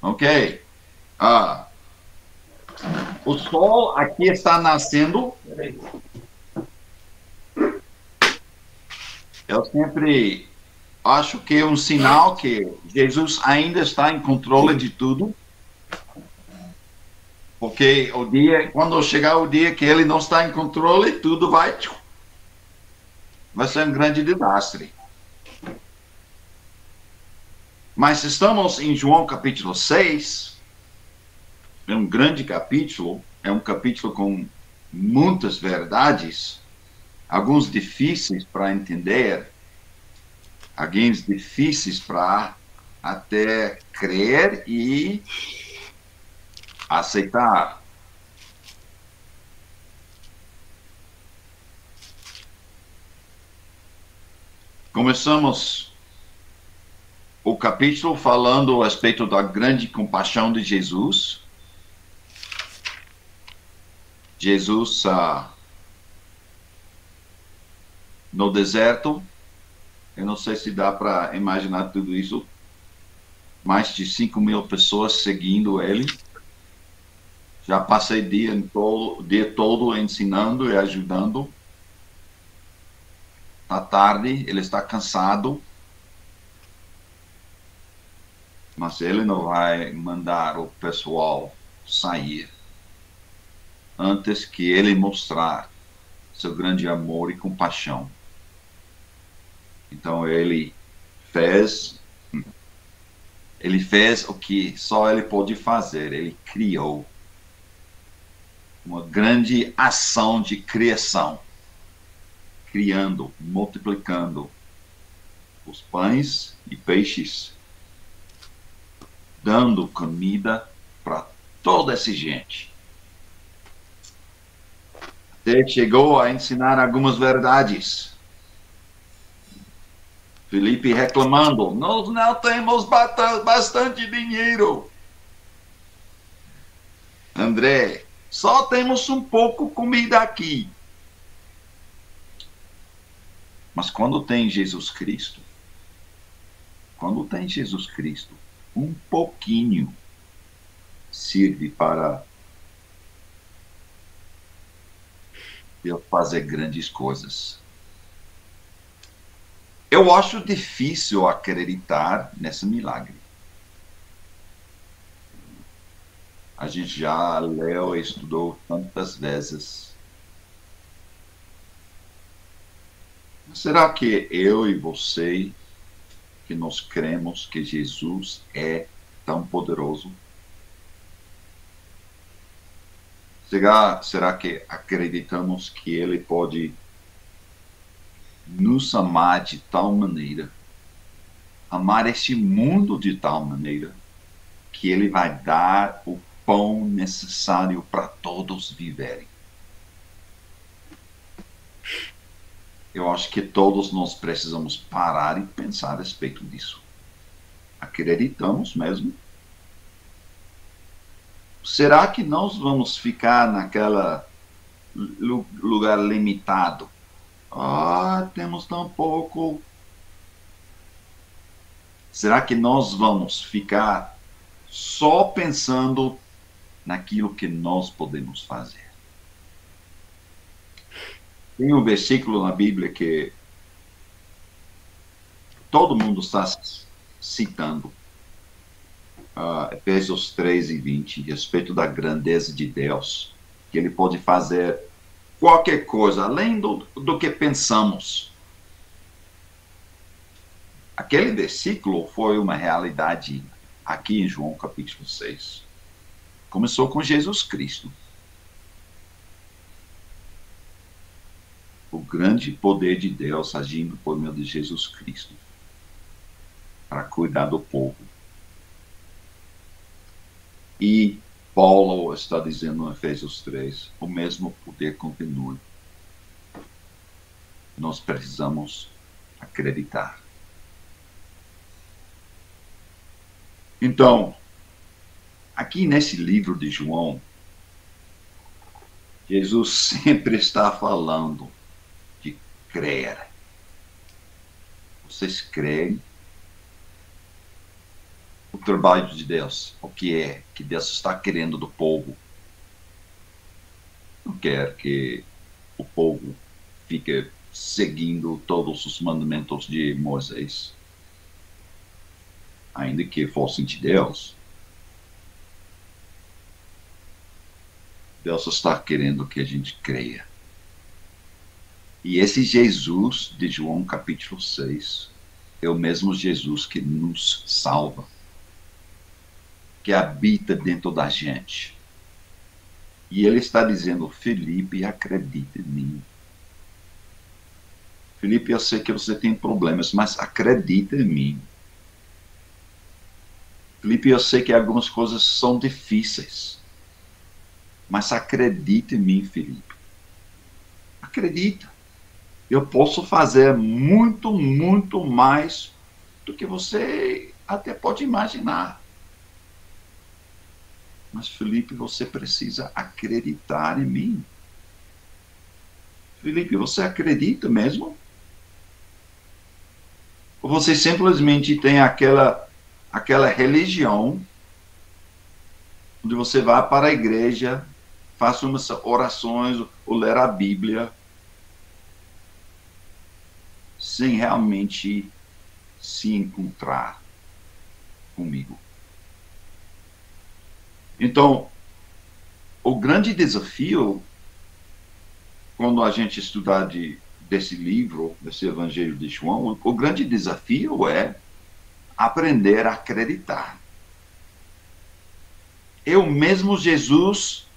Ok. Ah, o sol aqui está nascendo. Eu sempre acho que é um sinal que Jesus ainda está em controle de tudo, porque o dia, quando chegar o dia que ele não está em controle, tudo vai ser um grande desastre. Mas estamos em João capítulo 6, é um grande capítulo, é um capítulo com muitas verdades, alguns difíceis para entender, alguns difíceis para até crer e aceitar. Começamos o capítulo falando a respeito da grande compaixão de Jesus. Jesus no deserto, eu não sei se dá para imaginar tudo isso, mais de 5.000 pessoas seguindo ele. Já passei o dia todo ensinando e ajudando. À tarde, ele está cansado, mas ele não vai mandar o pessoal sair antes que ele mostrar seu grande amor e compaixão. Então ele fez o que só ele pôde fazer. Ele criou uma grande ação de criação, criando, multiplicando os pães e peixes, dando comida para toda essa gente. Ele chegou a ensinar algumas verdades. Felipe reclamando, nós não temos bastante dinheiro. André, só temos um pouco de comida aqui. Mas quando tem Jesus Cristo, um pouquinho serve para Deus fazer grandes coisas. Eu acho difícil acreditar nesse milagre. A gente já leu e estudou tantas vezes. Será que eu e você, que nós cremos que Jesus é tão poderoso? Será que acreditamos que ele pode nos amar de tal maneira, amar este mundo de tal maneira, que ele vai dar o pão necessário para todos viverem? Eu acho que todos nós precisamos parar e pensar a respeito disso. Acreditamos mesmo? Será que nós vamos ficar naquela lugar limitado? Temos tão pouco. Será que nós vamos ficar só pensando naquilo que nós podemos fazer? Tem um versículo na Bíblia que todo mundo está citando, Efésios 3:20, a respeito da grandeza de Deus, que ele pode fazer qualquer coisa, além do que pensamos. Aquele versículo foi uma realidade aqui em João capítulo 6. Começou com Jesus Cristo. O grande poder de Deus agindo por meio de Jesus Cristo para cuidar do povo. E Paulo está dizendo em Efésios 3, o mesmo poder continua. Nós precisamos acreditar. Então, aqui nesse livro de João, Jesus sempre está falando de crer. Vocês creem? O trabalho de Deus, o que é que Deus está querendo do povo. Não quer que o povo fique seguindo todos os mandamentos de Moisés, ainda que fossem de Deus. Deus está querendo que a gente creia. E esse Jesus de João capítulo 6 é o mesmo Jesus que nos salva, que habita dentro da gente. E ele está dizendo: Felipe, acredita em mim. Felipe, eu sei que você tem problemas, mas acredita em mim. Felipe, eu sei que algumas coisas são difíceis, mas acredita em mim, Felipe. Acredita. Eu posso fazer muito, muito mais do que você até pode imaginar. Mas, Felipe, você precisa acreditar em mim. Felipe, você acredita mesmo? Ou você simplesmente tem aquela religião onde você vai para a igreja, faz umas orações ou ler a Bíblia, sem realmente se encontrar comigo? Então, o grande desafio, quando a gente estudar desse livro, desse Evangelho de João, o grande desafio é aprender a acreditar. É o mesmo Jesus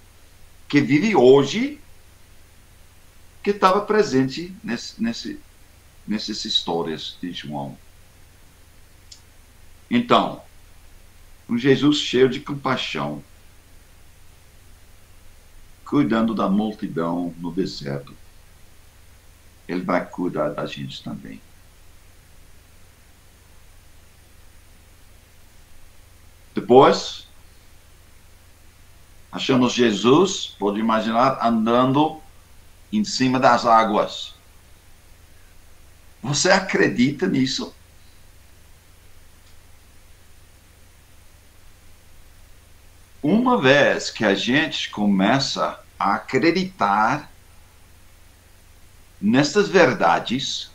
que vive hoje, que estava presente nessas histórias de João. Então, um Jesus cheio de compaixão, cuidando da multidão no deserto, ele vai cuidar da gente também. Depois, achamos Jesus, pode imaginar, andando em cima das águas. Você acredita nisso? Uma vez que a gente começa a acreditar nessas verdades,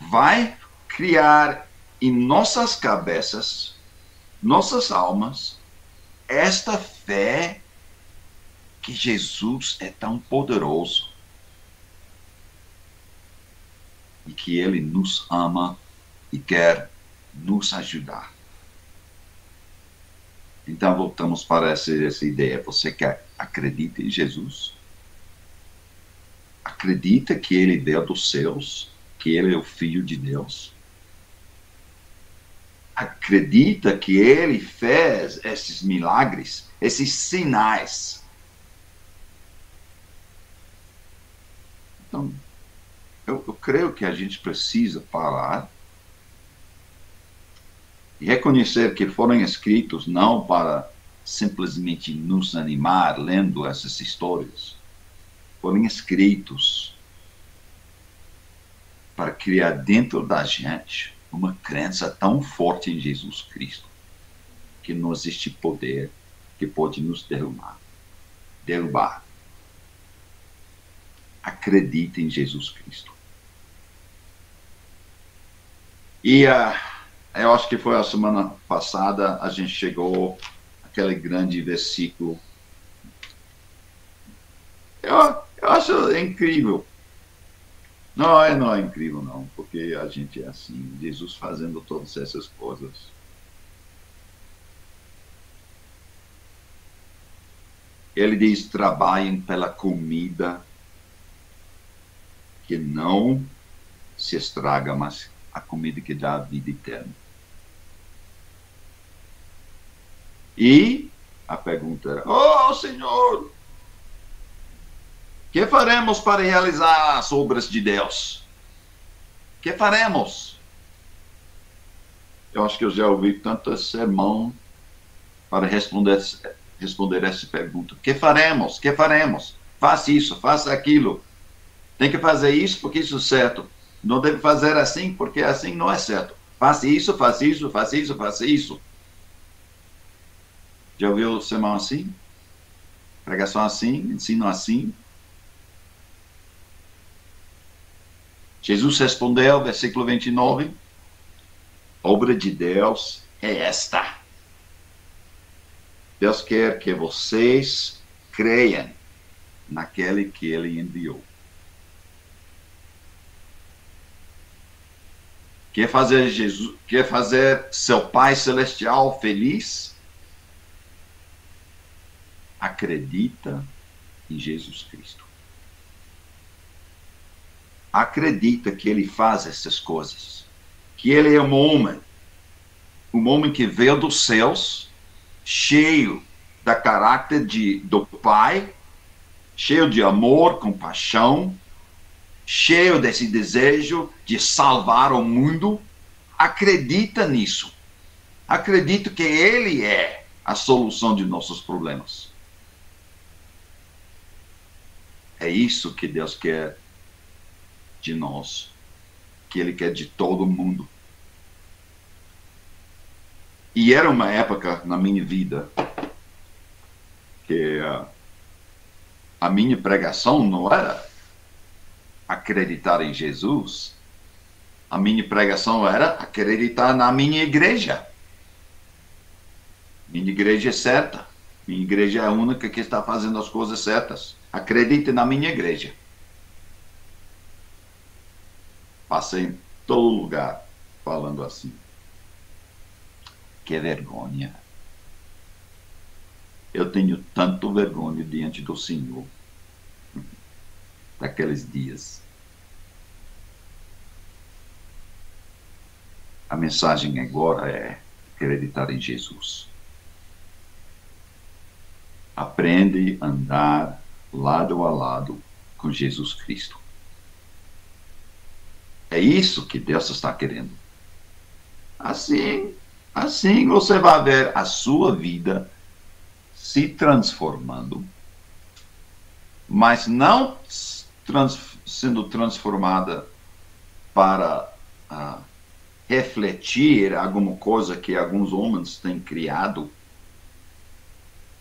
vai criar em nossas cabeças, nossas almas, esta fé que Jesus é tão poderoso e que ele nos ama e quer nos ajudar. Então, voltamos para essa ideia. Você que acredita em Jesus? Acredita que ele veio dos céus? Que ele é o Filho de Deus? Acredita que ele fez esses milagres, esses sinais? Então, eu creio que a gente precisa parar e reconhecer que foram escritos não para simplesmente nos animar lendo essas histórias. Foram escritos para criar dentro da gente uma crença tão forte em Jesus Cristo que não existe poder que pode nos derrubar. Acredite em Jesus Cristo. E eu acho que foi a semana passada, a gente chegou àquele grande versículo. Eu acho incrível. Não é incrível não, porque a gente é assim, Jesus fazendo todas essas coisas. Ele diz: trabalhem pela comida que não se estraga, mas a comida que dá a vida eterna. E a pergunta era: oh, Senhor, que faremos para realizar as obras de Deus? Que faremos? Eu acho que eu já ouvi tanto sermão para responder essa pergunta. Que faremos? Que faremos? Faça isso, faça aquilo. Tem que fazer isso porque isso é certo. Não deve fazer assim porque assim não é certo. Faça isso, faça isso, faça isso, faça isso. Já ouviu o sermão assim? Pregação assim, ensino assim? Jesus respondeu, versículo 29, obra de Deus é esta. Deus quer que vocês creiam naquele que ele enviou. Quer fazer seu Pai Celestial feliz? Acredita em Jesus Cristo. Acredita que ele faz essas coisas. Que ele é um homem que veio dos céus, cheio da caráter do Pai, cheio de amor, compaixão, cheio desse desejo de salvar o mundo. Acredita nisso. Acredita que ele é a solução de nossos problemas. É isso que Deus quer de nós, que ele quer de todo mundo. E era uma época na minha vida que a minha pregação não era acreditar em Jesus. A minha pregação era acreditar na minha igreja. Minha igreja é certa. Minha igreja é a única que está fazendo as coisas certas. Acredite na minha igreja. Passei em todo lugar falando assim. Que vergonha. Eu tenho tanto vergonha diante do Senhor daqueles dias. A mensagem agora é acreditar em Jesus. Aprende a andar lado a lado com Jesus Cristo. É isso que Deus está querendo. Assim você vai ver a sua vida se transformando, mas não sendo transformada para refletir alguma coisa que alguns homens têm criado,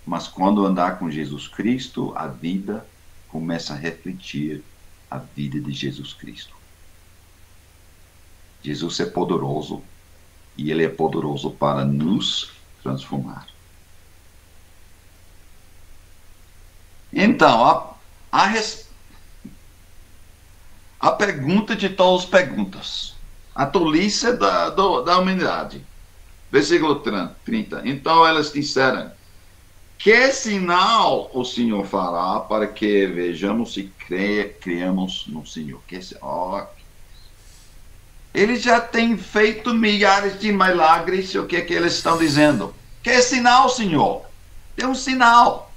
mas quando andar com Jesus Cristo, a vida começa a refletir a vida de Jesus Cristo. Jesus é poderoso e ele é poderoso para nos transformar. Então, a pergunta de todas as perguntas, a tolice da humanidade. Versículo 30. Então elas disseram: que sinal o Senhor fará para que vejamos e creiamos no Senhor? Ele já tem feito milhares de milagres. O que é que eles estão dizendo? Que sinal, Senhor? Dê um sinal.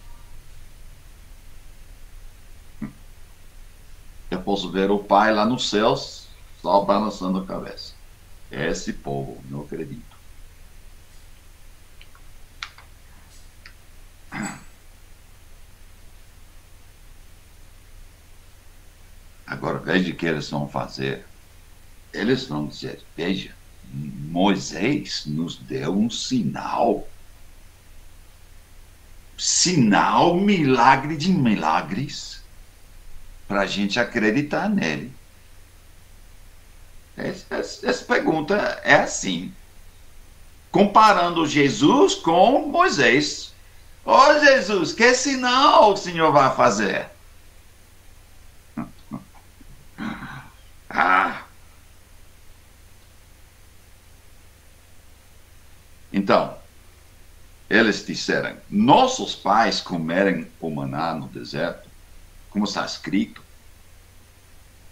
Eu posso ver o Pai lá nos céus, só balançando a cabeça. Esse povo, não acredito. Agora, veja o que eles vão fazer. Eles vão dizer: veja, Moisés nos deu um sinal. Sinal, milagre de milagres, para a gente acreditar nele. Essa pergunta é assim. Comparando Jesus com Moisés. Ô Jesus, que sinal o Senhor vai fazer? Então, eles disseram: nossos pais comeram o maná no deserto, como está escrito,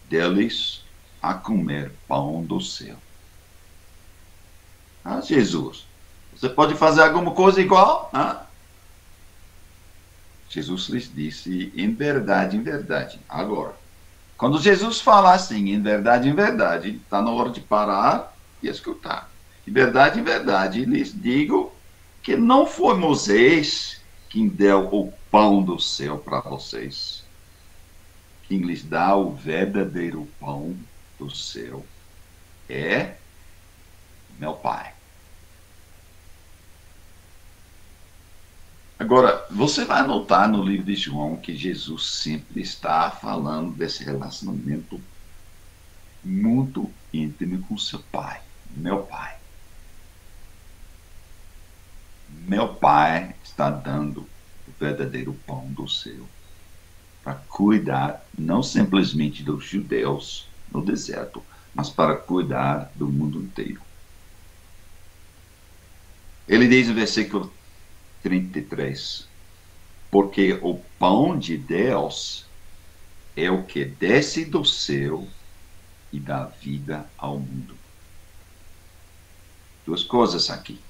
deles a comer pão do céu. Jesus, você pode fazer alguma coisa igual? Jesus lhes disse: em verdade, agora. Quando Jesus fala assim, em verdade, está na hora de parar e escutar. Em verdade, lhes digo que não foi Moisés quem deu o pão do céu para vocês. Quem lhes dá o verdadeiro pão do céu é meu Pai. Agora, você vai notar no livro de João que Jesus sempre está falando desse relacionamento muito íntimo com seu Pai, meu Pai. Meu Pai está dando o verdadeiro pão do céu para cuidar não simplesmente dos judeus no deserto, mas para cuidar do mundo inteiro. Ele diz no versículo 33, porque o pão de Deus é o que desce do céu e dá vida ao mundo. Duas coisas aqui.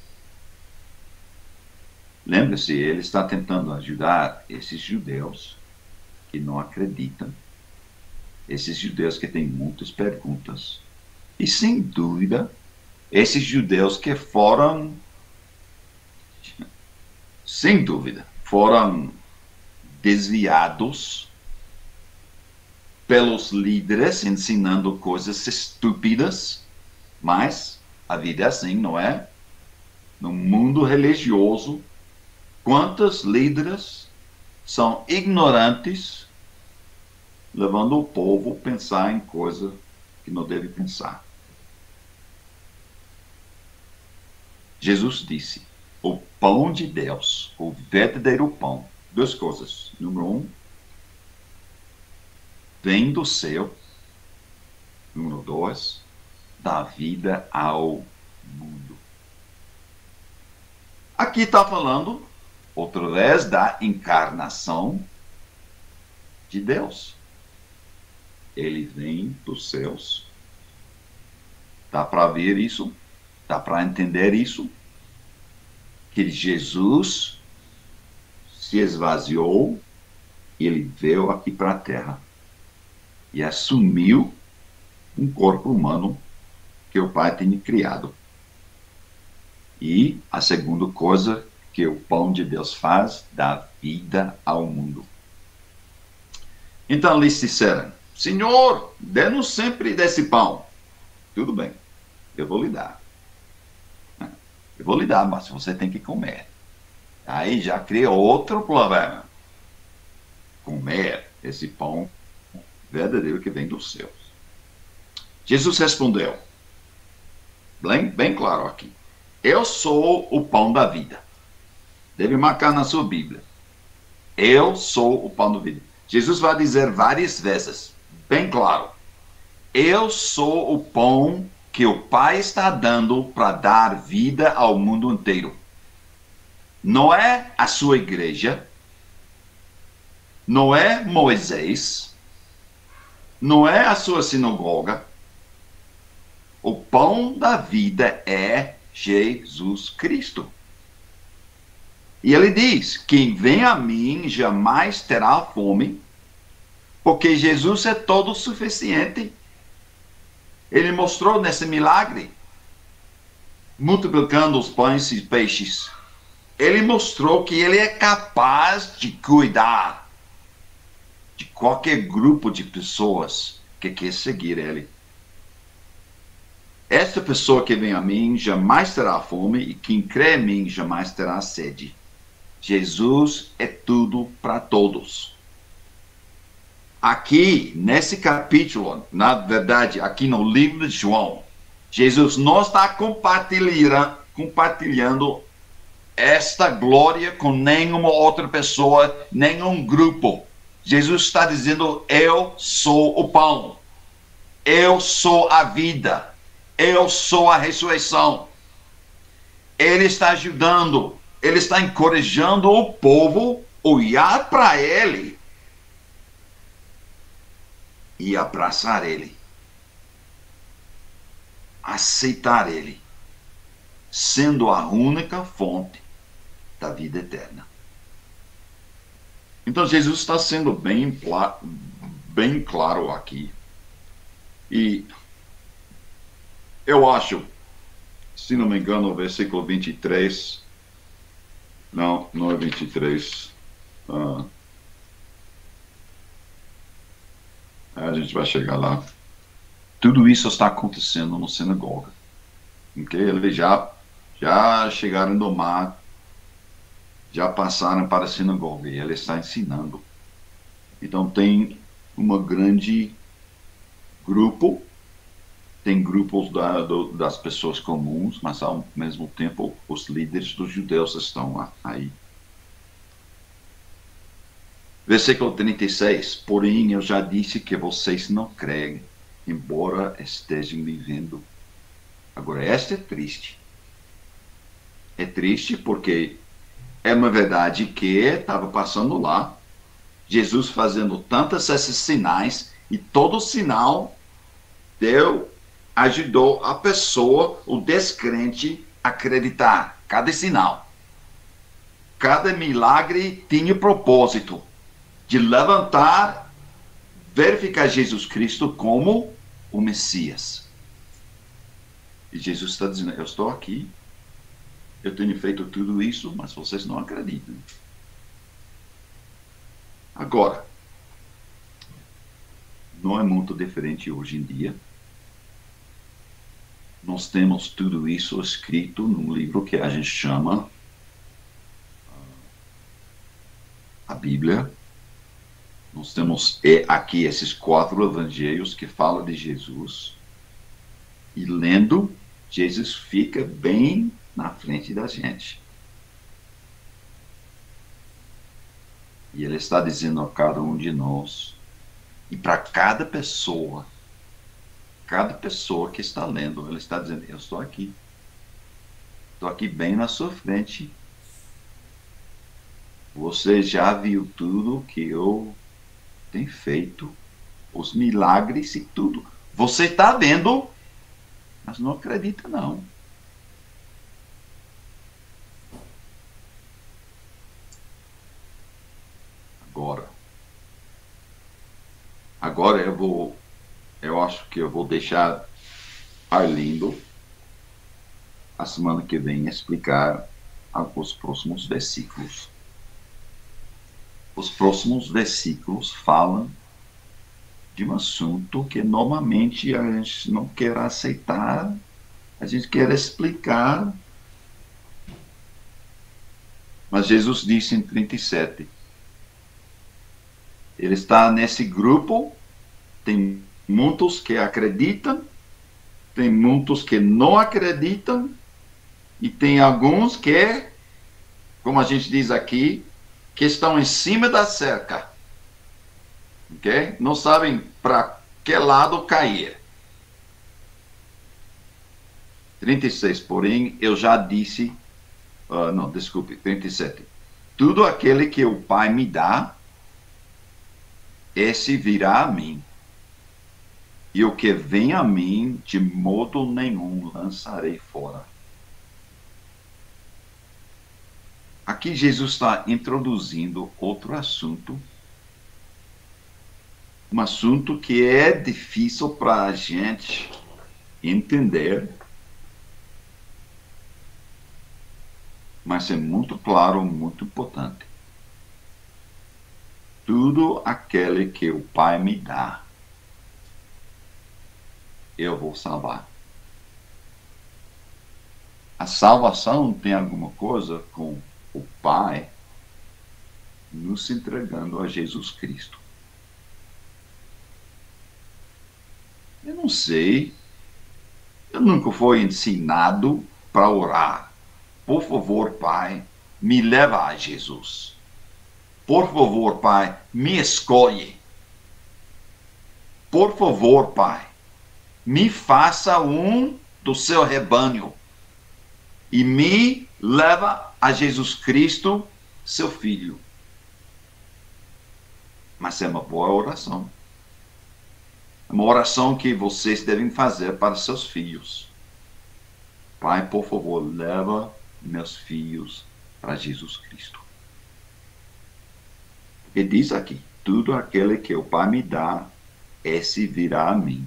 Lembre-se, ele está tentando ajudar esses judeus que não acreditam, esses judeus que têm muitas perguntas, e sem dúvida, esses judeus que foram, sem dúvida, foram desviados pelos líderes ensinando coisas estúpidas, mas a vida é assim, não é? No mundo religioso, quantos líderes são ignorantes, levando o povo a pensar em coisa que não deve pensar. Jesus disse, o pão de Deus, o verdadeiro pão, duas coisas. Número um, vem do céu. Número dois, dá vida ao mundo. Aqui está falando, outra vez, da encarnação de Deus. Ele vem dos céus. Dá para ver isso? Dá para entender isso? Que Jesus se esvaziou, ele veio aqui para a Terra e assumiu um corpo humano que o Pai tinha criado. E a segunda coisa que o pão de Deus faz, dá vida ao mundo. Então eles disseram, Senhor, dê-nos sempre desse pão. Tudo bem, eu vou lhe dar. Eu vou lhe dar, mas você tem que comer. Aí já cria outro problema. Comer esse pão verdadeiro que vem dos céus. Jesus respondeu, bem claro aqui, eu sou o pão da vida. Deve marcar na sua Bíblia. Eu sou o pão da vida. Jesus vai dizer várias vezes, bem claro, eu sou o pão que o Pai está dando para dar vida ao mundo inteiro. Não é a sua igreja, não é Moisés, não é a sua sinagoga. O pão da vida é Jesus Cristo. E ele diz, quem vem a mim jamais terá fome, porque Jesus é todo suficiente. Ele mostrou nesse milagre, multiplicando os pães e peixes. Ele mostrou que ele é capaz de cuidar de qualquer grupo de pessoas que quer seguir ele. Esta pessoa que vem a mim jamais terá fome, e quem crê em mim jamais terá sede. Jesus é tudo para todos. Aqui, nesse capítulo, na verdade, aqui no livro de João, Jesus não está compartilhando esta glória com nenhuma outra pessoa, nenhum grupo. Jesus está dizendo, eu sou o pão. Eu sou a vida. Eu sou a ressurreição. Ele está ajudando, ele está encorajando o povo a olhar para ele e abraçar ele, aceitar ele, sendo a única fonte da vida eterna. Então Jesus está sendo bem claro aqui. E eu acho, se não me engano, o versículo 23, não é 23, a gente vai chegar lá. Tudo isso está acontecendo na sinagoga. ok? Eles já chegaram no mar, já passaram para a sinagoga, e ele está ensinando. Então tem uma grande grupo, tem grupos das pessoas comuns, mas ao mesmo tempo os líderes dos judeus estão aí. Versículo 36. Porém, eu já disse que vocês não creem, embora estejam me vendo. Agora, esta é triste. É triste porque é uma verdade que estava passando lá, Jesus fazendo tantos esses sinais, e todo sinal ajudou a pessoa, o descrente, a acreditar. Cada sinal. Cada milagre tinha propósito de levantar, verificar Jesus Cristo como o Messias. E Jesus está dizendo, eu estou aqui, eu tenho feito tudo isso, mas vocês não acreditam. Agora, não é muito diferente hoje em dia. Nós temos tudo isso escrito num livro que a gente chama a Bíblia. Nós temos aqui esses 4 evangelhos que falam de Jesus. E lendo, Jesus fica bem na frente da gente. E ele está dizendo a cada um de nós, e para cada pessoa que está lendo, ele está dizendo, eu estou aqui bem na sua frente. Você já viu tudo que eu tenho feito, os milagres e tudo. Você está vendo, mas não acredita não. Agora eu acho que eu vou deixar Arlindo a semana que vem explicar os próximos versículos. Os próximos versículos falam de um assunto que normalmente a gente não quer aceitar, a gente quer explicar. Mas Jesus disse em 37, ele está nesse grupo, tem muitos que acreditam, tem muitos que não acreditam, e tem alguns que, como a gente diz aqui, que estão em cima da cerca, ok? Não sabem para que lado cair. 36, porém, eu já disse, não, desculpe, 37. Tudo aquele que o Pai me dá, esse virá a mim. E o que vem a mim, de modo nenhum lançarei fora. Aqui Jesus está introduzindo outro assunto, um assunto que é difícil para a gente entender, mas é muito claro, muito importante. Tudo aquele que o Pai me dá, eu vou salvar. A salvação tem alguma coisa com o Pai nos entregando a Jesus Cristo. Eu não sei, eu nunca fui ensinado para orar. Por favor, Pai, me leva a Jesus. Por favor, Pai, me escolhe. Por favor, Pai, me faça um do seu rebanho e me leva a Jesus Cristo, seu Filho. Mas é uma boa oração. É uma oração que vocês devem fazer para seus filhos. Pai, por favor, leva meus filhos para Jesus Cristo. Porque diz aqui, tudo aquele que o Pai me dá, esse virá a mim.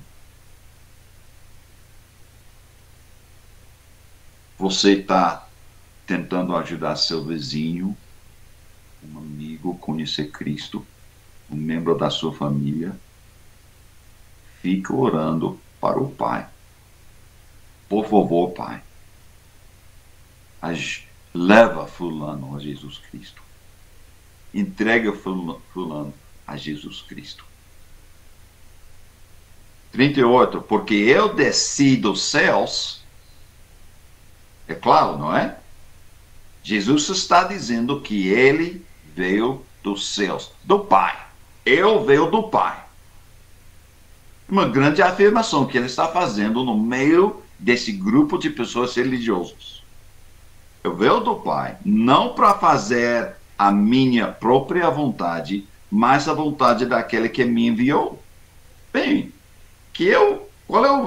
Você está tentando ajudar seu vizinho, um amigo, conhecer Cristo, um membro da sua família. Fique orando para o Pai. Por favor, Pai, leva fulano a Jesus Cristo. Entrega fulano a Jesus Cristo. 38, porque eu desci dos céus, é claro, não é? Jesus está dizendo que ele veio dos céus, do Pai. Eu veio do Pai. Uma grande afirmação que ele está fazendo no meio desse grupo de pessoas religiosas. Eu veio do Pai, não para fazer a minha própria vontade, mas a vontade daquele que me enviou. Bem, qual é a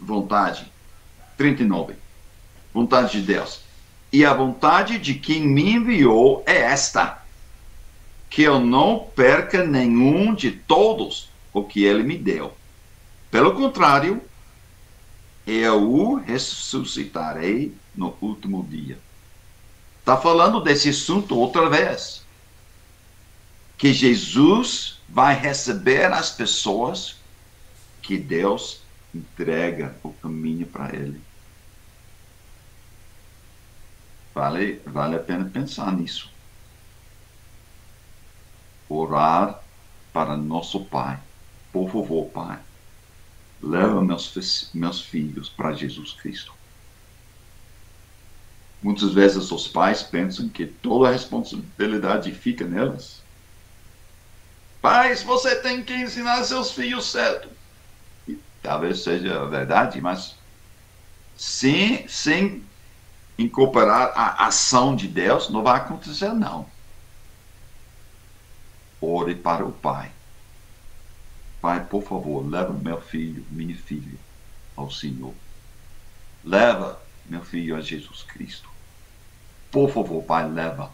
vontade? 39. Vontade de Deus. E a vontade de quem me enviou é esta: que eu não perca nenhum de todos o que ele me deu. Pelo contrário, eu o ressuscitarei no último dia. Está falando desse assunto outra vez. Que Jesus vai receber as pessoas que Deus entrega o caminho para ele. Vale a pena pensar nisso. Orar para nosso Pai. Por favor, Pai, leva meus filhos para Jesus Cristo. Muitas vezes os pais pensam que toda a responsabilidade fica nelas. Pais, você tem que ensinar seus filhos certo. E talvez seja verdade, mas sem incorporar a ação de Deus, não vai acontecer, não. Ore para o Pai. Pai, por favor, leva meu filho, minha filha ao Senhor. Leva meu filho a Jesus Cristo. Por favor, Pai, leva.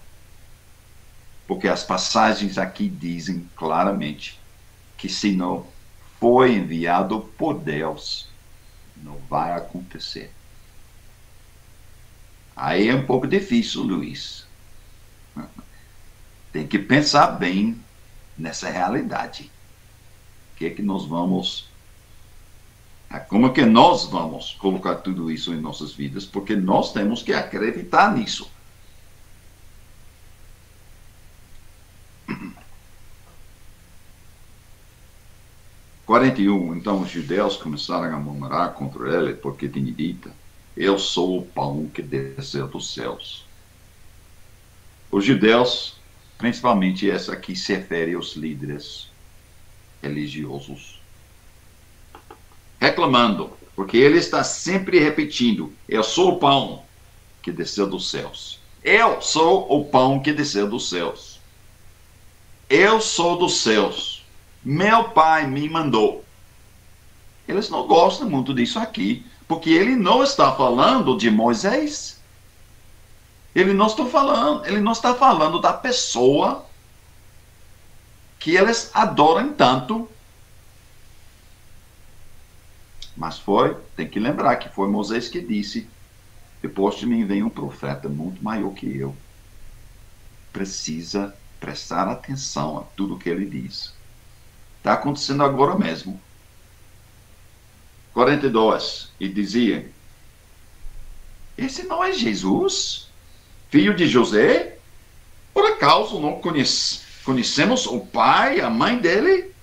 Porque as passagens aqui dizem claramente que se não foi enviado por Deus, não vai acontecer. Aí é um pouco difícil, Luiz. Tem que pensar bem nessa realidade. Como é que nós vamos colocar tudo isso em nossas vidas? Porque nós temos que acreditar nisso. Então os judeus começaram a murmurar contra ele, porque tinha dito: eu sou o pão que desceu dos céus. Os judeus, principalmente essa aqui se refere aos líderes religiosos, reclamando, porque ele está sempre repetindo: eu sou o pão que desceu dos céus. Eu sou o pão que desceu dos céus. Eu sou dos céus. Meu Pai me mandou. Eles não gostam muito disso aqui, porque ele não está falando de Moisés. Ele não está falando da pessoa que eles adoram tanto. Mas tem que lembrar que foi Moisés que disse: depois de mim vem um profeta muito maior que eu. Precisa prestar atenção a tudo que ele diz. Está acontecendo agora mesmo. 42. E dizia: esse não é Jesus, filho de José? Por acaso não conhecemos o pai e a mãe dele?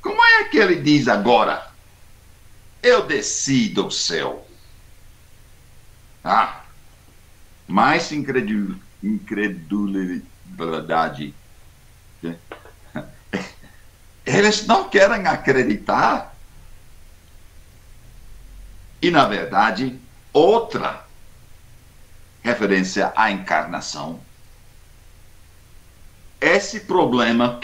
Como é que ele diz agora: eu desci do céu? Mais incredulidade. Eles não querem acreditar. E, na verdade, outra referência à encarnação. Esse problema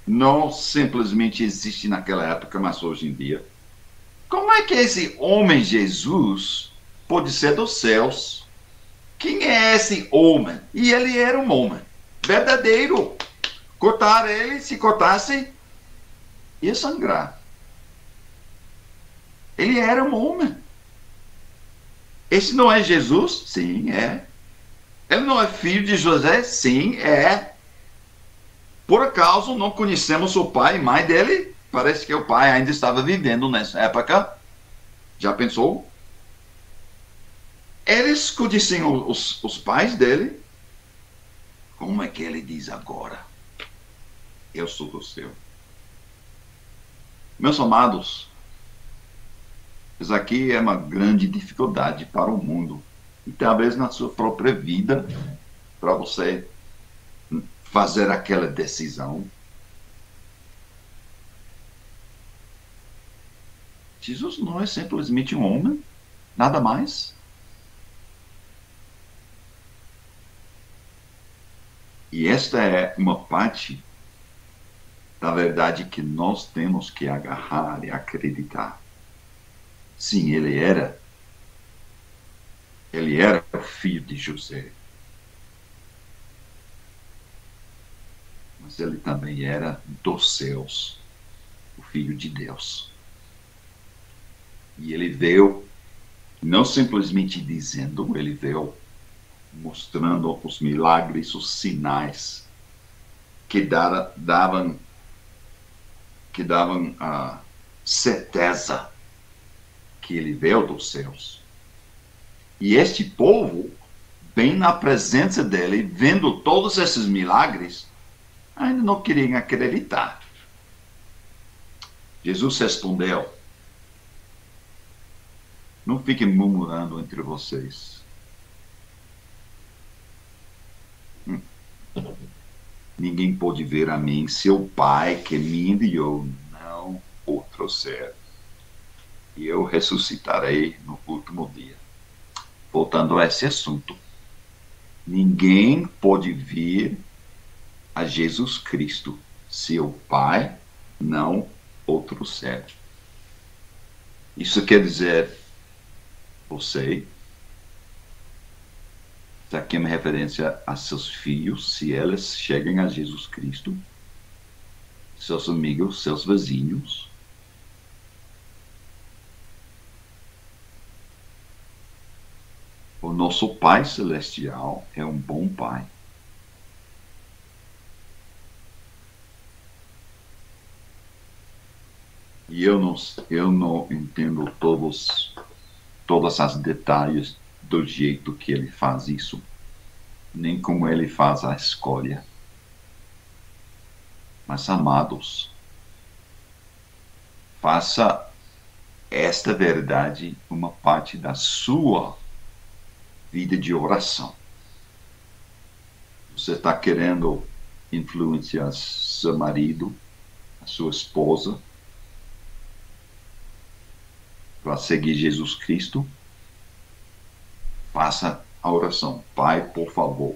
não simplesmente existe naquela época, mas hoje em dia. Como é que esse homem Jesus pode ser dos céus? Quem é esse homem? E ele era um homem verdadeiro. Cortar ele, se cortasse, ia sangrar. Ele era um homem. Esse não é Jesus? Sim, é. Ele não é filho de José? Sim, é. Por acaso não conhecemos o pai e mãe dele? Parece que o pai ainda estava vivendo nessa época. Já pensou? eles conheciam os pais dele. Como é que ele diz agora? Eu sou do céu. Meus amados, isso aqui é uma grande dificuldade para o mundo. E talvez na sua própria vida, para você fazer aquela decisão. Jesus não é simplesmente um homem, nada mais. E esta é uma parte da verdade que nós temos que agarrar e acreditar. Sim, ele era o filho de José. Mas ele também era dos céus, o filho de Deus. E ele veio, não simplesmente dizendo, ele veio mostrando os milagres, os sinais que davam a certeza que ele veio dos céus. E este povo, bem na presença dele, vendo todos esses milagres, ainda não queriam acreditar. Jesus respondeu: não fiquem murmurando entre vocês. Ninguém pode ver a mim se o Pai que me enviou não o trouxer. E eu ressuscitarei no último dia. Voltando a esse assunto. Ninguém pode vir a Jesus Cristo se o Pai não o trouxer. Isso quer dizer, você, isso aqui é uma referência a seus filhos, se eles chegam a Jesus Cristo, seus amigos, seus vizinhos. O nosso Pai Celestial é um bom Pai. E eu não entendo todas as detalhes do jeito que ele faz isso, nem como ele faz a escolha. Mas, amados, faça esta verdade uma parte da sua vida de oração. Você está querendo influenciar seu marido, a sua esposa, para seguir Jesus Cristo? Faça a oração. Pai, por favor,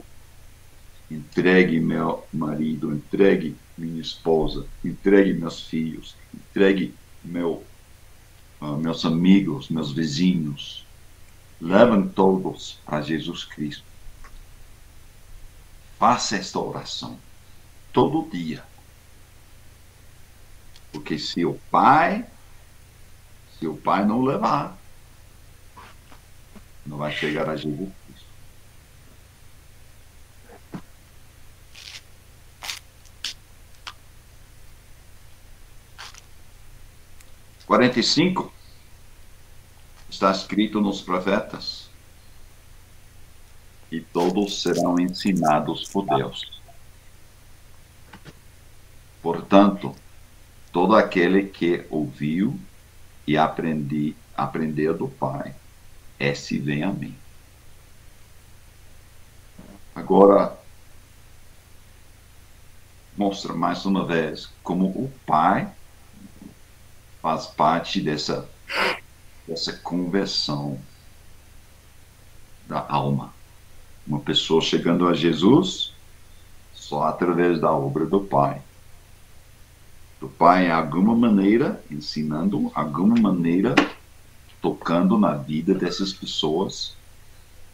entregue meu marido, entregue minha esposa, entregue meus filhos, entregue meus amigos, meus vizinhos. Levem todos a Jesus Cristo. Faça esta oração todo dia. Porque se o Pai não levar, não vai chegar a Jesus Cristo. Quarenta e cinco está escrito nos profetas: e todos serão ensinados por Deus. Portanto, todo aquele que ouviu e aprendeu do Pai, esse vem a mim. Agora, mostra mais uma vez como o Pai faz parte dessa conversão da alma. Uma pessoa chegando a Jesus só através da obra do Pai. Do Pai, de alguma maneira, ensinando, alguma maneira, tocando na vida dessas pessoas.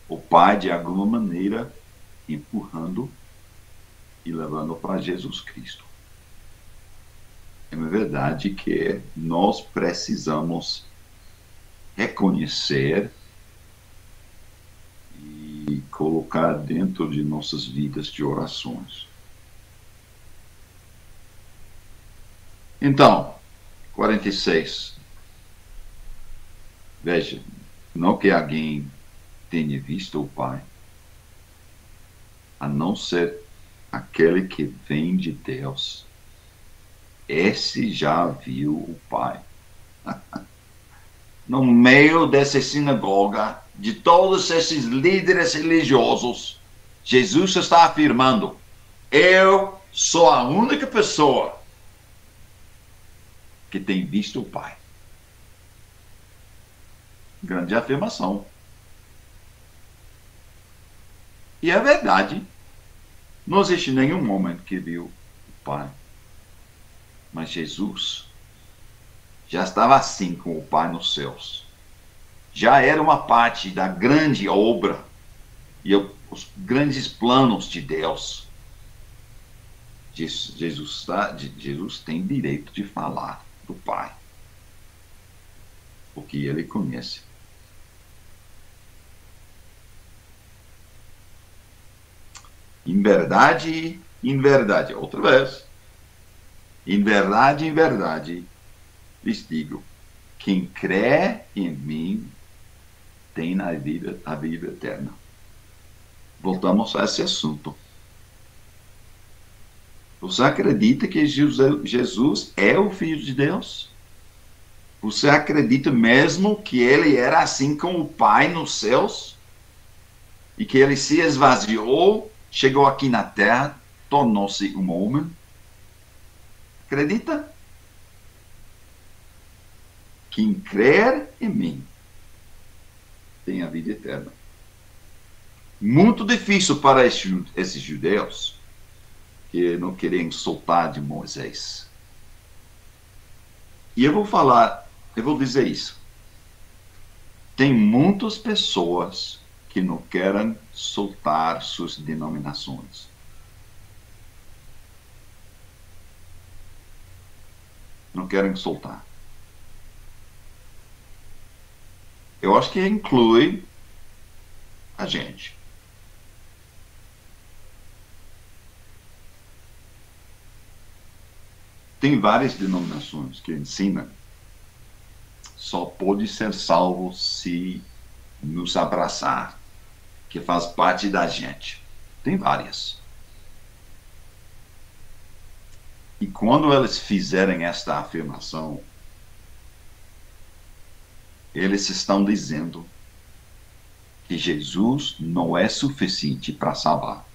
O Pai, de alguma maneira, empurrando e levando para Jesus Cristo. É uma verdade que nós precisamos reconhecer e colocar dentro de nossas vidas de orações. Então, 46. Veja, não que alguém tenha visto o Pai, a não ser aquele que vem de Deus. Esse já viu o Pai. No meio dessa sinagoga, de todos esses líderes religiosos, Jesus está afirmando: eu sou a única pessoa que tem visto o Pai. Grande afirmação. E é verdade. Não existe nenhum homem que viu o Pai. Mas Jesus já estava assim com o Pai nos céus. Já era uma parte da grande obra e os grandes planos de Deus. Jesus tem direito de falar do Pai, porque ele conhece. Em verdade, outra vez, em verdade, lhes digo, quem crê em mim tem a vida eterna. Voltamos a esse assunto. Você acredita que Jesus é o Filho de Deus? Você acredita mesmo que ele era assim com o Pai nos céus? E que ele se esvaziou, chegou aqui na terra, tornou-se um homem? Acredita? Quem crer em mim tem a vida eterna. Muito difícil para esses judeus que não queriam soltar de Moisés. E eu vou dizer isso. Tem muitas pessoas que não querem soltar suas denominações. Não querem soltar. Eu acho que inclui a gente. Tem várias denominações que ensinam só pode ser salvo se nos abraçar, que faz parte da gente. Tem várias. E quando eles fizerem esta afirmação, eles estão dizendo que Jesus não é suficiente para salvar.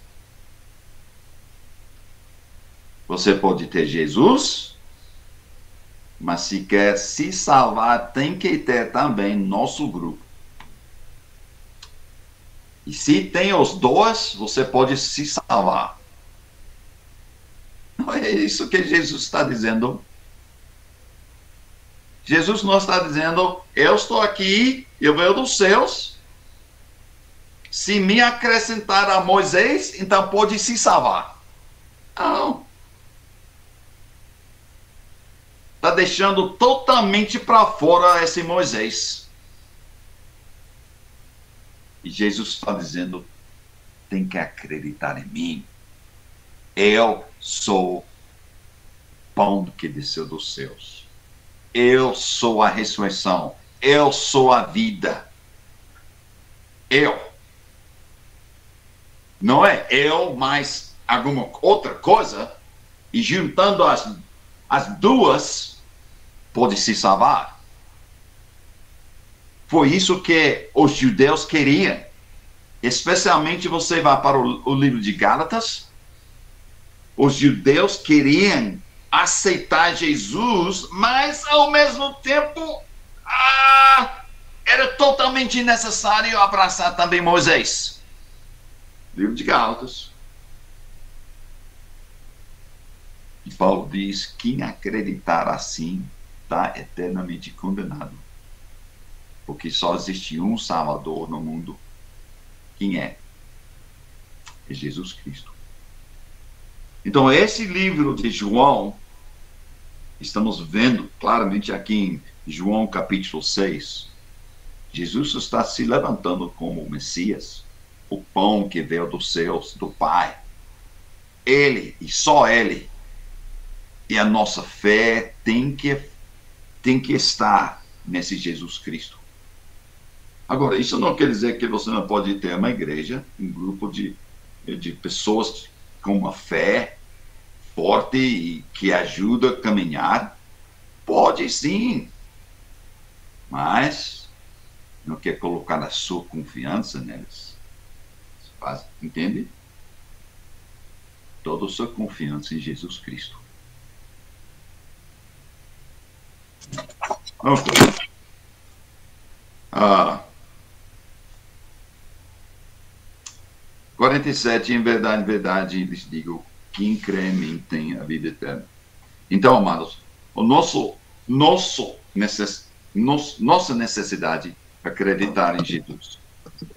Você pode ter Jesus, mas se quer se salvar, tem que ter também nosso grupo. E se tem os dois, você pode se salvar. Não é isso que Jesus está dizendo. Jesus não está dizendo, eu estou aqui, eu venho dos céus. Se me acrescentar a Moisés, então pode se salvar. Não. Está deixando totalmente para fora esse Moisés. E Jesus está dizendo, tem que acreditar em mim. Eu sou o pão que desceu dos céus. Eu sou a ressurreição. Eu sou a vida. Eu. Não é eu mais alguma outra coisa. E juntando as duas, pode se salvar. Foi isso que os judeus queriam. Especialmente você vai para o livro de Gálatas. Os judeus queriam aceitar Jesus, mas ao mesmo tempo era totalmente necessário abraçar também Moisés. Livro de Gálatas. E Paulo diz, quem acreditar assim está eternamente condenado. Porque só existe um Salvador no mundo. Quem é? É Jesus Cristo. Então, esse livro de João, estamos vendo claramente aqui em João capítulo 6, Jesus está se levantando como o Messias, o pão que veio dos céus, do Pai. Ele, e só Ele. E a nossa fé tem que estar nesse Jesus Cristo. Agora, isso não quer dizer que você não pode ter uma igreja, um grupo de pessoas com uma fé forte e que ajuda a caminhar. Pode sim, mas não quer colocar a sua confiança neles. Entende? Toda a sua confiança em Jesus Cristo. Ok. 47, em verdade, lhes digo, quem crê em mim tem a vida eterna. Então, amados, nossa necessidade é acreditar em Jesus.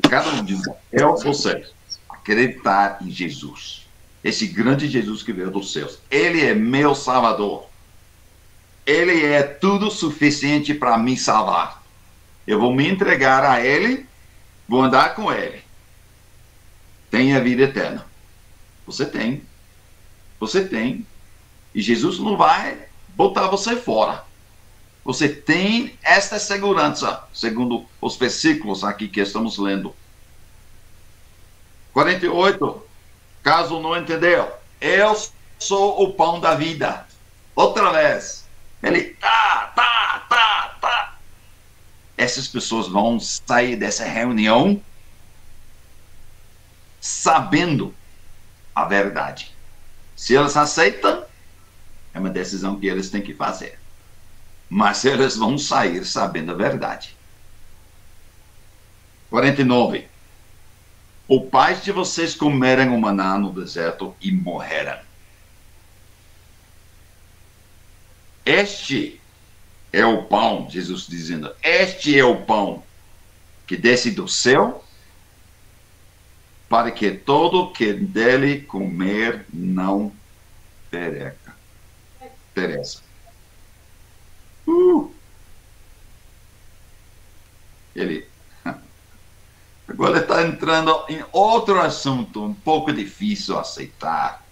Cada um de nós, eu, você, acreditar em Jesus. Esse grande Jesus que veio dos céus. Ele é meu Salvador. Ele é tudo suficiente para me salvar. Eu vou me entregar a Ele, vou andar com Ele. Tem a vida eterna. Você tem. Você tem. E Jesus não vai botar você fora. Você tem esta segurança, segundo os versículos aqui que estamos lendo. 48, caso não entendeu, eu sou o pão da vida. Outra vez, ele tá. Essas pessoas vão sair dessa reunião sabendo a verdade. Se elas aceitam, é uma decisão que eles têm que fazer. Mas eles vão sair sabendo a verdade. 49. O pai de vocês comeram o maná no deserto e morreram. Este é o pão, Jesus dizendo, este é o pão que desce do céu, para que todo que dele comer não pereça. Ele agora está entrando em outro assunto um pouco difícil a aceitar.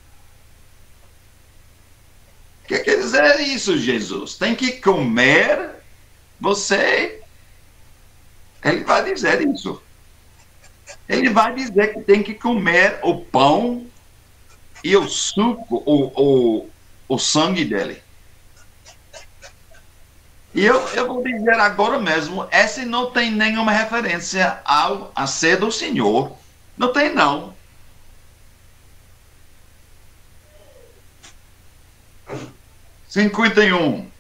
O que quer dizer isso, Jesus? Tem que comer você? Ele vai dizer isso. Ele vai dizer que tem que comer o pão e o suco, o sangue dele. E eu vou dizer agora mesmo, esse não tem nenhuma referência a ser do Senhor. Não tem, não. (51)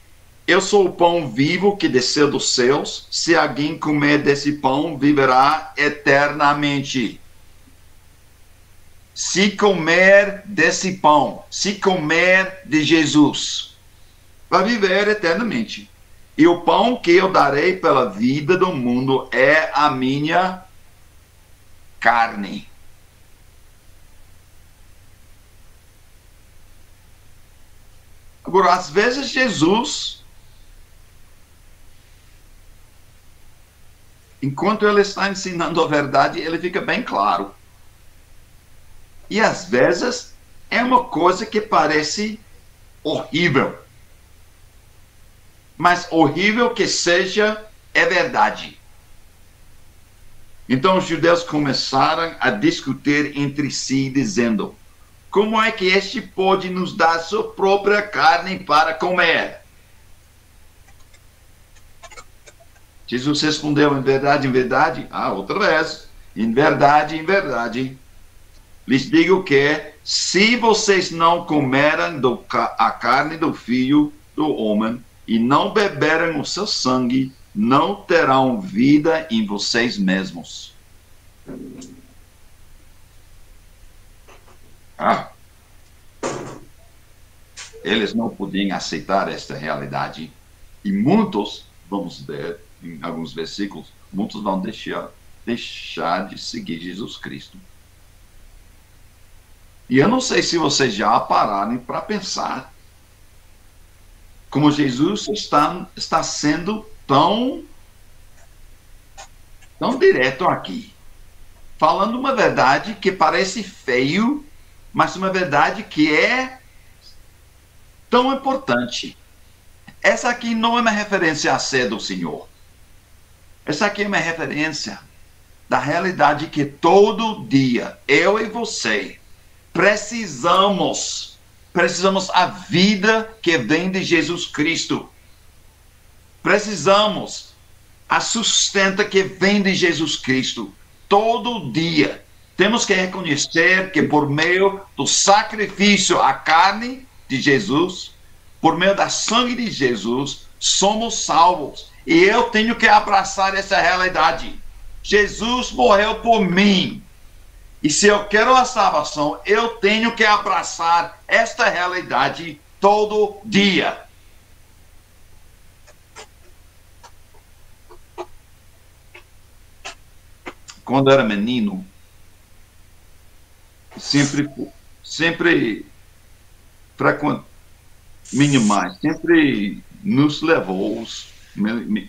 Eu sou o pão vivo que desceu dos céus. Se alguém comer desse pão, viverá eternamente. Se comer desse pão, se comer de Jesus, vai viver eternamente. E o pão que eu darei pela vida do mundo é a minha carne. Agora, às vezes Jesus, enquanto ele está ensinando a verdade, ele fica bem claro. E às vezes é uma coisa que parece horrível. Mas horrível que seja, é verdade. Então os judeus começaram a discutir entre si, dizendo: como é que este pode nos dar sua própria carne para comer? Jesus respondeu: em verdade, outra vez, em verdade, lhes digo que, se vocês não comerem a carne do Filho do Homem e não beberem o seu sangue, não terão vida em vocês mesmos. Eles não podiam aceitar esta realidade. E muitos, vamos ver em alguns versículos, muitos vão deixar de seguir Jesus Cristo. E eu não sei se vocês já pararam para pensar como Jesus está sendo tão direto aqui, falando uma verdade que parece feio, mas uma verdade que é tão importante. Essa aqui não é uma referência a ser do Senhor. Essa aqui é uma referência da realidade que todo dia, eu e você, precisamos a vida que vem de Jesus Cristo. Precisamos a sustenta que vem de Jesus Cristo. Todo dia. Temos que reconhecer que por meio do sacrifício, a carne de Jesus, por meio da sangue de Jesus, somos salvos. E eu tenho que abraçar essa realidade. Jesus morreu por mim. E se eu quero a salvação, eu tenho que abraçar esta realidade todo dia. Quando era menino, sempre minha mãe sempre nos levou,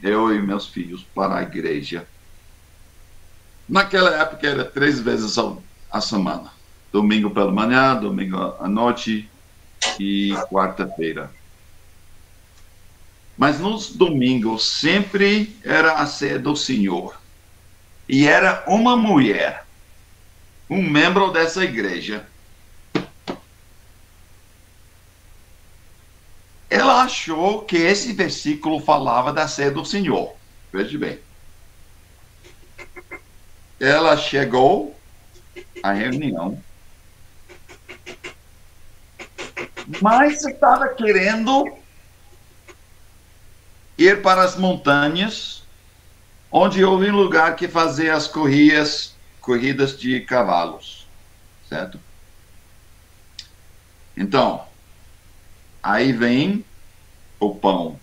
eu e meus filhos, para a igreja. Naquela época era 3 vezes a semana. Domingo pela manhã, domingo à noite e quarta-feira. Mas nos domingos sempre era a ceia do Senhor. E era uma mulher, um membro dessa igreja. Ela achou que esse versículo falava da ceia do Senhor. Veja bem. Ela chegou à reunião, mas estava querendo ir para as montanhas, onde houve um lugar que fazia as corridas de cavalos, certo? Então, aí vem o pão,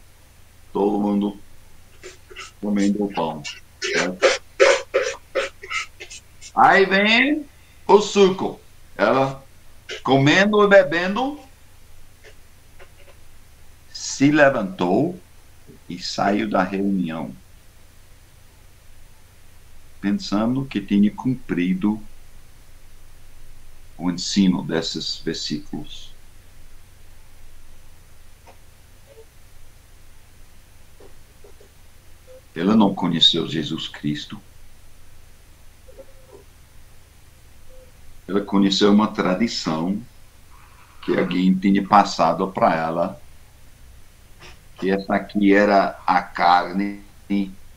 todo mundo comendo o pão, certo? Aí vem o suco, ela comendo e bebendo, se levantou e saiu da reunião, pensando que tinha cumprido o ensino desses versículos. Ela não conheceu Jesus Cristo. Ela conheceu uma tradição que alguém tinha passado para ela, que essa aqui era a carne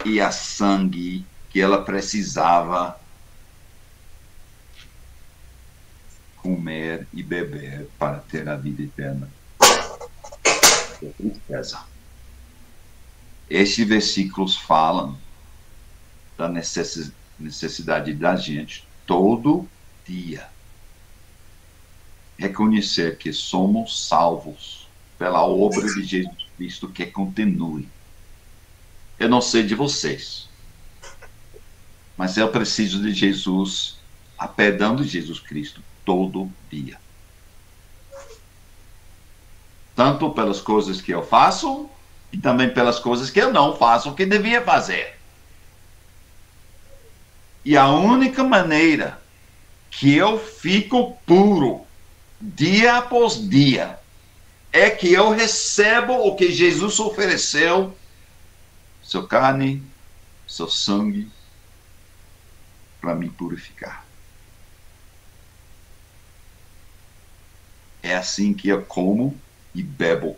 e a sangue que ela precisava comer e beber para ter a vida eterna. Que tristeza. Estes versículos falam da necessidade da gente todo dia reconhecer que somos salvos pela obra de Jesus Cristo, que continue. Eu não sei de vocês, mas eu preciso de Jesus, a perdão de Jesus Cristo, todo dia. Tanto pelas coisas que eu faço, e também pelas coisas que eu não faço, que devia fazer. E a única maneira que eu fico puro, dia após dia, é que eu recebo o que Jesus ofereceu, sua carne, seu sangue, para me purificar. É assim que eu como e bebo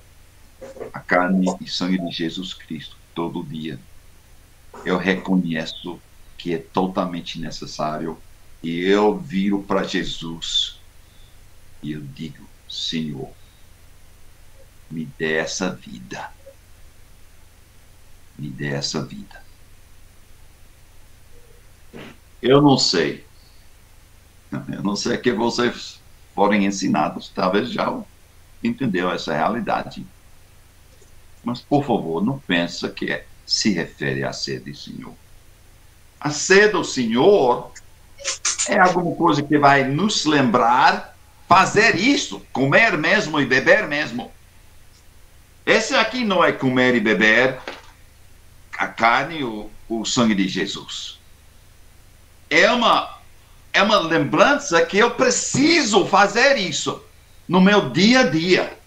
a carne e sangue de Jesus Cristo todo dia. Eu reconheço que é totalmente necessário e eu viro para Jesus e eu digo: Senhor, me dê essa vida. Me dê essa vida. Eu não sei que vocês forem ensinados, talvez já entendeu essa realidade. Mas, por favor, não pensa que se refere à ceia do Senhor. A ceia do Senhor é alguma coisa que vai nos lembrar fazer isso, comer mesmo e beber mesmo. Esse aqui não é comer e beber a carne ou o sangue de Jesus. É uma lembrança que eu preciso fazer isso no meu dia a dia.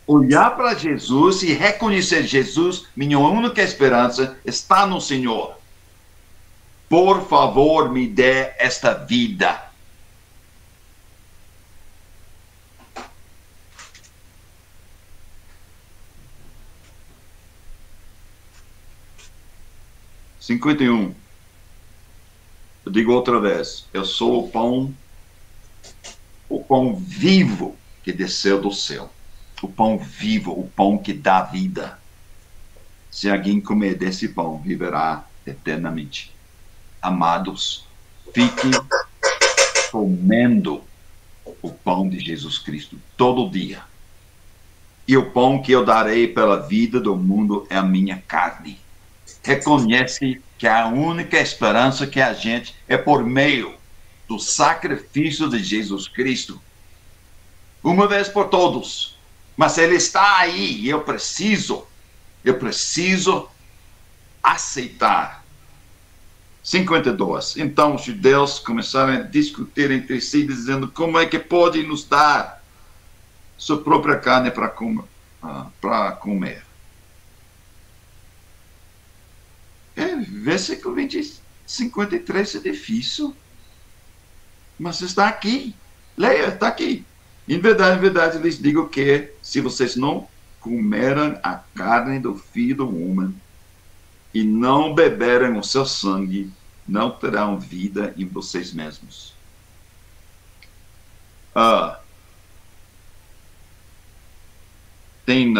Olhar para Jesus e reconhecer Jesus, minha única esperança está no Senhor. Por favor, me dê esta vida. (51) Eu digo outra vez, eu sou o pão vivo que desceu do céu. O pão vivo, o pão que dá vida. Se alguém comer desse pão, viverá eternamente. Amados, fiquem comendo o pão de Jesus Cristo todo dia. E o pão que eu darei pela vida do mundo é a minha carne. Reconhece que a única esperança que a gente é por meio do sacrifício de Jesus Cristo. Uma vez por todos. Mas ele está aí e eu preciso aceitar. 52. Então os judeus começaram a discutir entre si, dizendo: como é que pode nos dar sua própria carne para comer? Versículo 53 é difícil, mas está aqui. Leia, está aqui. Em verdade, lhes digo que se vocês não comerem a carne do Filho do Homem e não beberem o seu sangue, não terão vida em vocês mesmos. Tem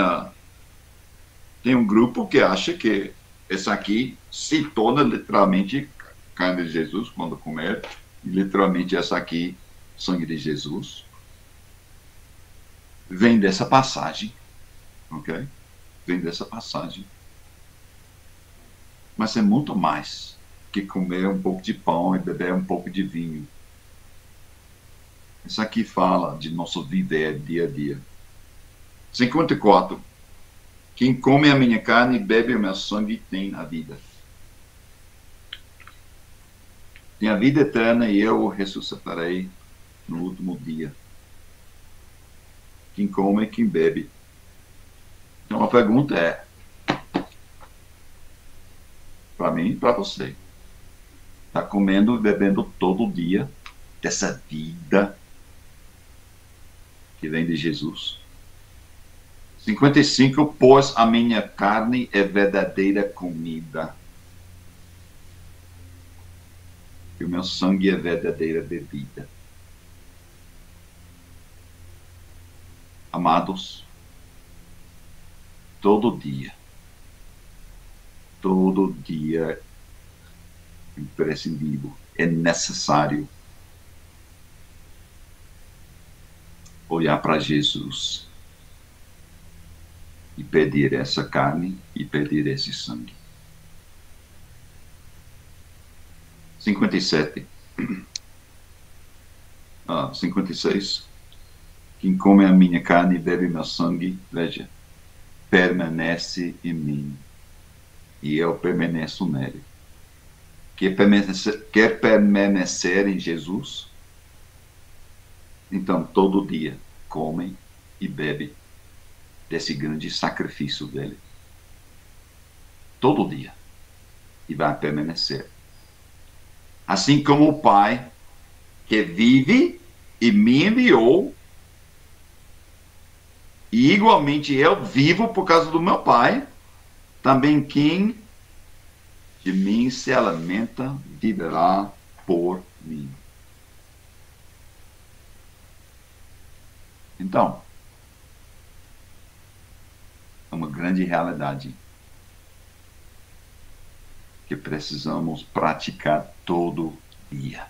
um grupo que acha que esse aqui se torna literalmente carne de Jesus quando comer, e literalmente essa aqui, sangue de Jesus. Vem dessa passagem, ok? Vem dessa passagem. Mas é muito mais que comer um pouco de pão e beber um pouco de vinho. Isso aqui fala de nosso viver dia a dia. 54. Quem come a minha carne e bebe o meu sangue tem a vida. Tem a vida eterna e eu o ressuscitarei no último dia. Quem come e quem bebe. Então a pergunta é, para mim e para você, está comendo e bebendo todo dia dessa vida que vem de Jesus? 55, pois a minha carne é verdadeira comida e o meu sangue é verdadeira bebida. Amados, todo dia é imprescindível, é necessário olhar para Jesus e pedir essa carne e pedir esse sangue. 57. 56. Quem come a minha carne e bebe meu sangue, veja, permanece em mim e eu permaneço nele. Quer permanecer em Jesus? Então, todo dia, come e bebe desse grande sacrifício dele. Todo dia. E vai permanecer. Assim como o Pai, que vive e me enviou, e igualmente eu vivo por causa do meu Pai, também quem de mim se alimenta viverá por mim. Então, é uma grande realidade que precisamos praticar todo dia.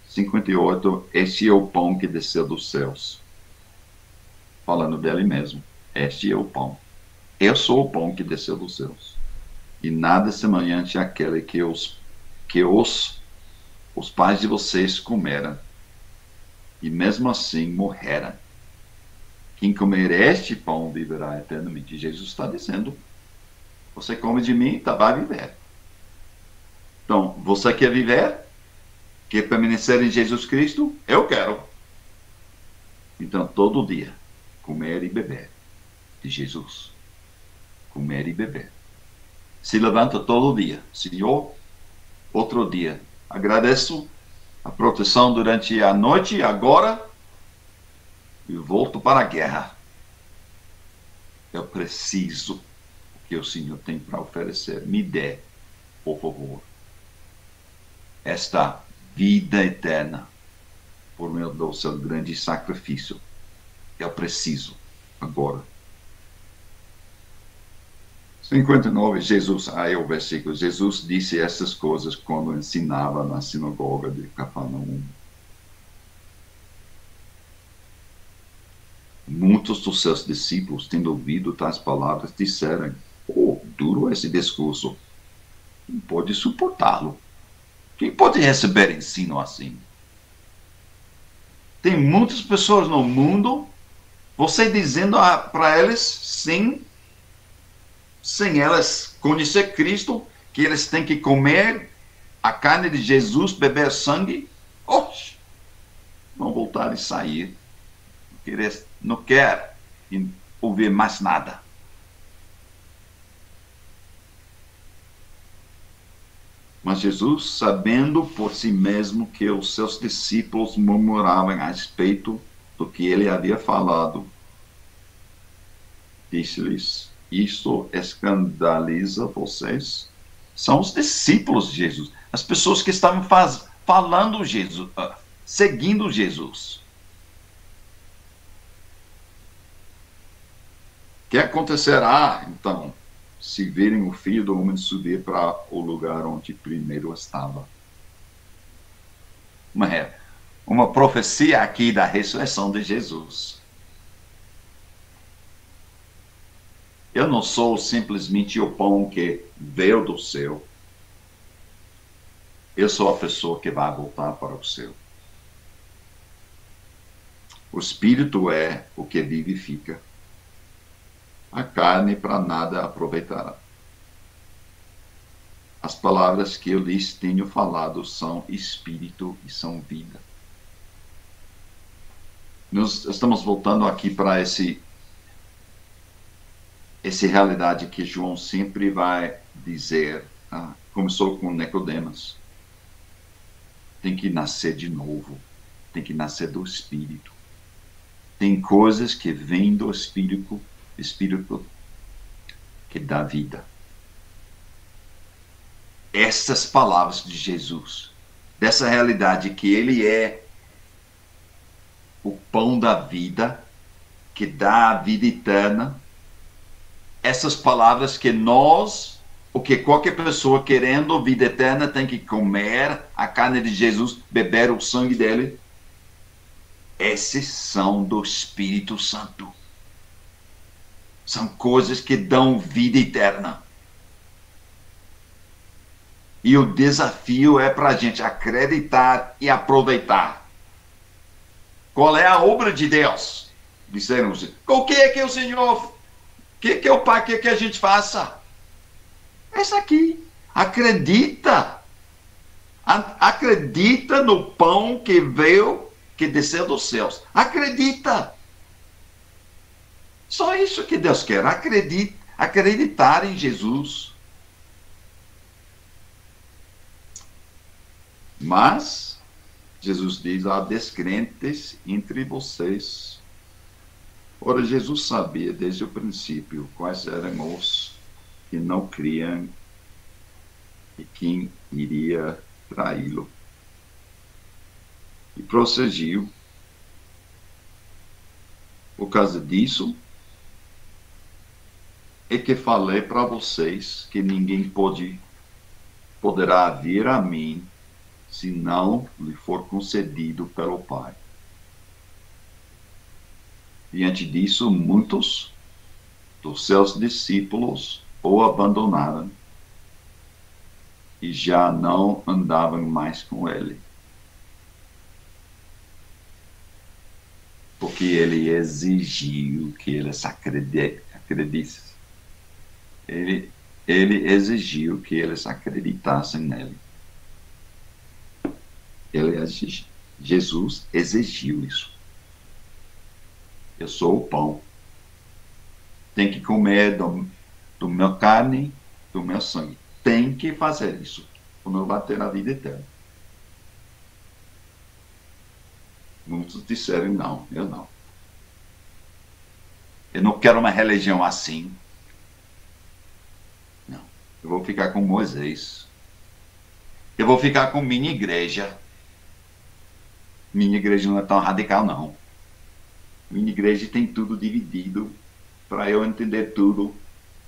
58, este é o pão que desceu dos céus. Falando dele mesmo, este é o pão. Eu sou o pão que desceu dos céus. E nada semelhante àquele que os pais de vocês comeram. E mesmo assim morreram. Quem comer este pão viverá eternamente. Jesus está dizendo, você come de mim, vai viver. Então, você quer viver? Quer permanecer em Jesus Cristo? Eu quero. Então, todo dia, comer e beber de Jesus. Comer e beber. Se levanta todo dia. Senhor, outro dia. Agradeço a proteção durante a noite e agora eu volto para a guerra. Eu preciso do que o Senhor tem para oferecer. Me dê, por favor, esta vida eterna por meio do seu grande sacrifício. Eu preciso agora. 59, Jesus, aí o versículo, Jesus disse essas coisas quando ensinava na sinagoga de Cafarnaum. Muitos dos seus discípulos, tendo ouvido tais palavras, disseram: "Oh, duro esse discurso. Quem pode suportá-lo? Quem pode receber ensino assim?" Tem muitas pessoas no mundo, você dizendo para eles, sem elas conhecer Cristo, que eles têm que comer a carne de Jesus, beber sangue. Oxe, vão voltar e sair. Não quer ouvir mais nada. Mas Jesus, sabendo por si mesmo que os seus discípulos murmuravam a respeito do que ele havia falado, disse-lhes: "Isto escandaliza vocês?" São os discípulos de Jesus, as pessoas que estavam falando Jesus, seguindo Jesus. O que acontecerá, então, se virem o Filho do Homem subir para o lugar onde primeiro estava? Uma profecia aqui da ressurreição de Jesus. Eu não sou simplesmente o pão que veio do céu. Eu sou a pessoa que vai voltar para o céu. O Espírito é o que vivifica. A carne para nada aproveitará. As palavras que eu lhes tenho falado são espírito e são vida. Nós estamos voltando aqui para essa realidade que João sempre vai dizer. Começou com Nicodemus. Tem que nascer de novo. Tem que nascer do Espírito. Tem coisas que vêm do Espírito que dá vida. Essas palavras de Jesus, dessa realidade que ele é o pão da vida, que dá a vida eterna, essas palavras que nós, ou que qualquer pessoa querendo vida eterna tem que comer a carne de Jesus, beber o sangue dele, esses são do Espírito Santo. São coisas que dão vida eterna. E o desafio é para a gente acreditar e aproveitar. Qual é a obra de Deus? Disseram, o que é que o Senhor, o que é o Pai quer que a gente faça? Essa aqui. Acredita. Acredita no pão que veio, que desceu dos céus. Acredita. Só isso que Deus quer. Acreditar em Jesus. Mas, Jesus diz, há descrentes entre vocês. Ora, Jesus sabia desde o princípio quais eram os que não criam e quem iria traí-lo. E prosseguiu. Por causa disso, é que falei para vocês que ninguém poderá vir a mim se não lhe for concedido pelo Pai. Diante disso, muitos dos seus discípulos o abandonaram e já não andavam mais com ele. Porque ele exigiu que eles acreditassem. Ele exigiu que eles acreditassem nele. Jesus exigiu isso. Eu sou o pão. Tem que comer do meu carne, do meu sangue. Tem que fazer isso. Ou não vai ter a vida eterna. Muitos disseram, não, eu não. Eu não quero uma religião assim. Não. Eu vou ficar com Moisés. Eu vou ficar com minha igreja. Minha igreja não é tão radical, não. Minha igreja tem tudo dividido para eu entender tudo.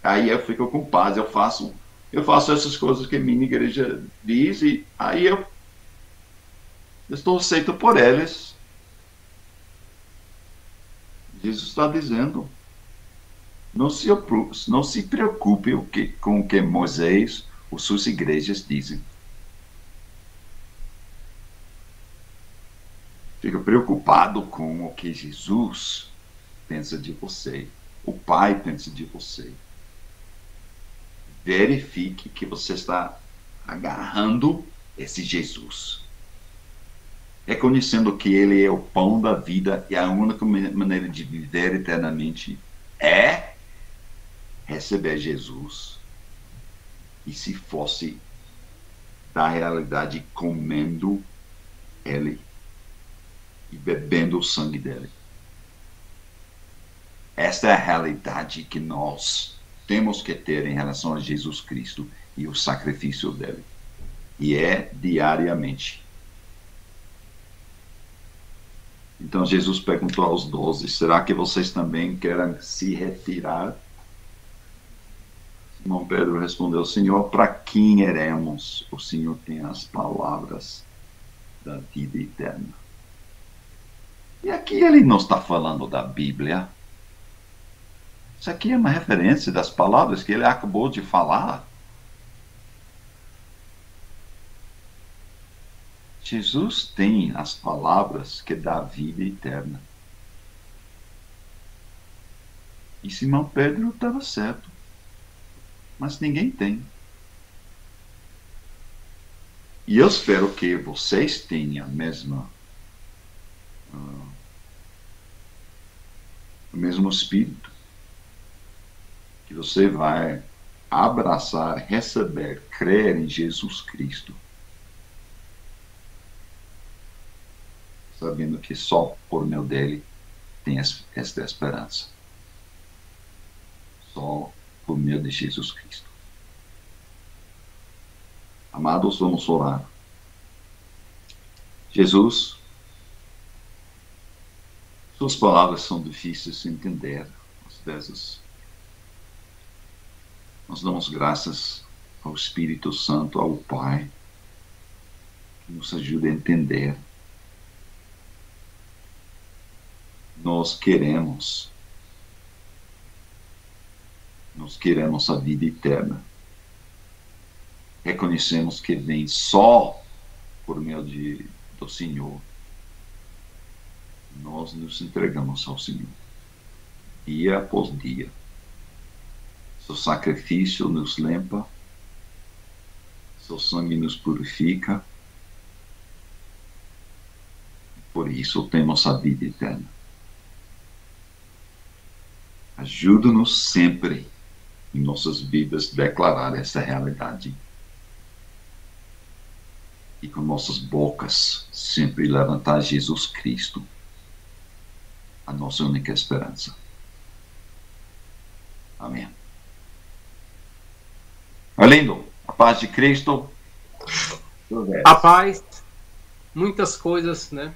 Aí eu fico com paz. Eu faço essas coisas que minha igreja diz e aí eu estou aceito por eles. Jesus está dizendo, não se preocupe com o que Moisés ou suas igrejas dizem. Fica preocupado com o que Jesus pensa de você, o Pai pensa de você. Verifique que você está agarrando esse Jesus. Reconhecendo que ele é o pão da vida e a única maneira de viver eternamente é receber Jesus. E se fosse da realidade comendo ele e bebendo o sangue dele. Esta é a realidade que nós temos que ter em relação a Jesus Cristo e o sacrifício dele. E é diariamente. Então Jesus perguntou aos 12, será que vocês também querem se retirar? Simão Pedro respondeu, Senhor, para quem iremos? O Senhor tem as palavras da vida eterna. E aqui ele não está falando da Bíblia. Isso aqui é uma referência das palavras que ele acabou de falar. Jesus tem as palavras que dá vida eterna. E Simão Pedro estava certo. Mas ninguém tem. E eu espero que vocês tenham o mesmo espírito. Que você vai abraçar, receber, crer em Jesus Cristo. Sabendo que só por meio dele tem esta esperança. Só por meio de Jesus Cristo. Amados, vamos orar. Jesus, suas palavras são difíceis de entender, às vezes. Nós damos graças ao Espírito Santo, ao Pai, que nos ajuda a entender. Nós queremos a vida eterna. Reconhecemos que vem só por meio do Senhor. Nós nos entregamos ao Senhor, dia após dia. Seu sacrifício nos limpa, seu sangue nos purifica. Por isso temos a vida eterna. Ajuda-nos sempre em nossas vidas a declarar essa realidade. E com nossas bocas sempre levantar Jesus Cristo, a nossa única esperança. Amém. Lindo, a paz de Cristo. A paz, muitas coisas, né?